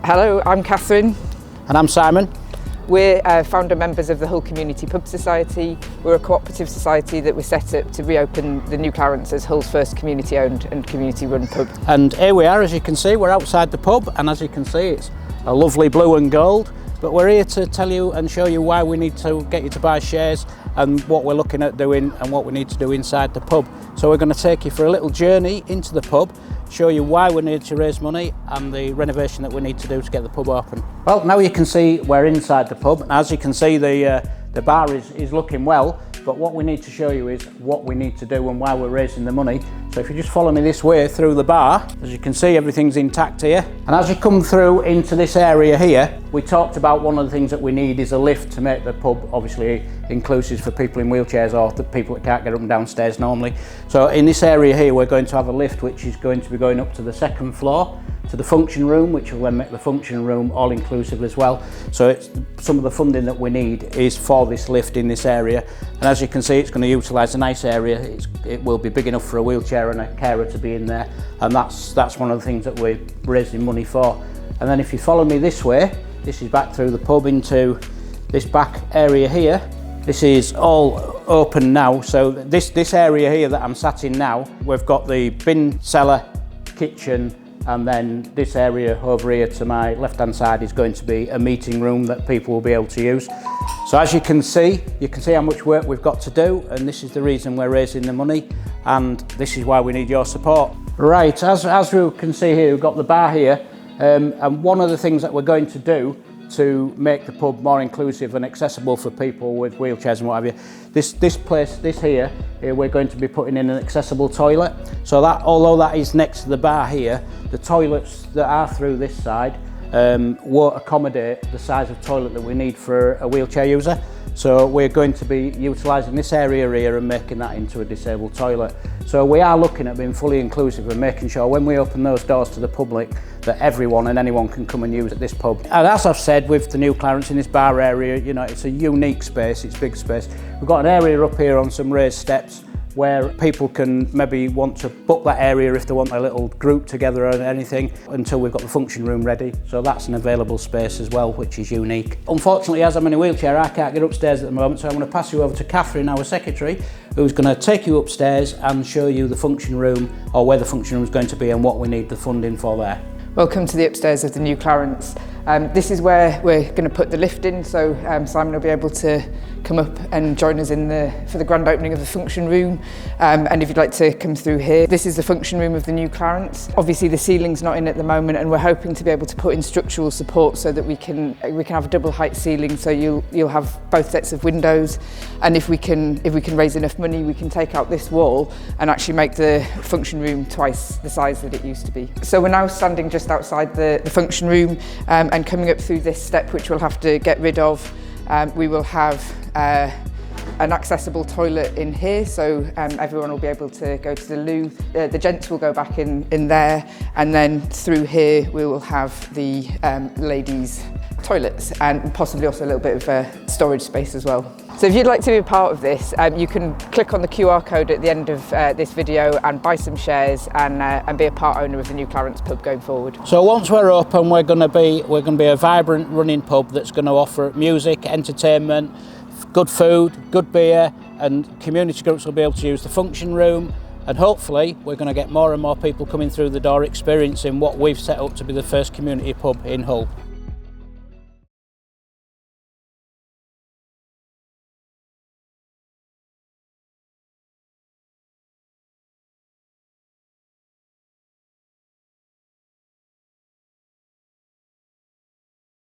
Hello, I'm Catherine. And I'm Simon. We're founder members of the Hull Community Pub Society. We're a cooperative society that was set up to reopen the New Clarence as Hull's first community-owned and community-run pub. And here we are, as you can see, we're outside the pub, and as you can see, it's a lovely blue and gold. But we're here to tell you and show you why we need to get you to buy shares and what we're looking at doing and what we need to do inside the pub. So we're going to take you for a little journey into the pub, show you why we need to raise money and the renovation that we need to do to get the pub open. Well, now you can see we're inside the pub. As you can see, the bar is looking well, but what we need to show you is what we need to do and why we're raising the money. So if you just follow me this way through the bar, as you can see, everything's intact here. And as you come through into this area here, we talked about one of the things that we need is a lift to make the pub obviously inclusive for people in wheelchairs or the people that can't get up and downstairs normally. So in this area here, we're going to have a lift which is going to be going up to the second floor to the function room, which will then make the function room all inclusive as well. So it's some of the funding that we need is for this lift in this area. And as you can see, it's going to utilise a nice area. It will be big enough for a wheelchair and a carer to be in there. And that's one of the things that we're raising money for. And then if you follow me this way, this is back through the pub into this back area here. This is all open now. So this area here that I'm sat in now, we've got the bin cellar, kitchen, and then this area over here to my left hand side is going to be a meeting room that people will be able to use. So as you can see how much work we've got to do, and this is the reason we're raising the money, and this is why we need your support. Right, as we can see here, we've got the bar here, and one of the things that we're going to do to make the pub more inclusive and accessible for people with wheelchairs and what have you, this here, we're going to be putting in an accessible toilet. So that, although that is next to the bar here, the toilets that are through this side won't accommodate the size of toilet that we need for a wheelchair user. So we're going to be utilising this area here and making that into a disabled toilet. So we are looking at being fully inclusive and making sure when we open those doors to the public that everyone and anyone can come and use at this pub. And as I've said, with the New Clarence in this bar area, you know, it's a unique space, it's big space. We've got an area up here on some raised steps where people can maybe want to book that area if they want a little group together or anything until we've got the function room ready. So that's an available space as well, which is unique. Unfortunately, as I'm in a wheelchair, I can't get upstairs at the moment, so I'm going to pass you over to Catherine, our secretary, who's going to take you upstairs and show you the function room, or where the function room is going to be and what we need the funding for there. Welcome to the upstairs of the New Clarence. This is where we're going to put the lift in, so Simon will be able to come up and join us for the grand opening of the function room. And if you'd like to come through here, this is the function room of the New Clarence. Obviously the ceiling's not in at the moment, and we're hoping to be able to put in structural support so that we can have a double height ceiling, so you'll have both sets of windows. And if we can raise enough money, we can take out this wall and actually make the function room twice the size that it used to be. So we're now standing just outside the function room, and coming up through this step, which we'll have to get rid of, we will have an accessible toilet in here, so everyone will be able to go to the loo. The gents will go back in there, and then through here we will have the ladies' toilets and possibly also a little bit of storage space as well. So if you'd like to be a part of this, you can click on the QR code at the end of this video and buy some shares and be a part owner of the New Clarence Pub going forward. So once we're open, we're going to be a vibrant running pub that's going to offer music, entertainment, good food, good beer, and community groups will be able to use the function room. And hopefully we're going to get more and more people coming through the door experiencing what we've set up to be the first community pub in Hull.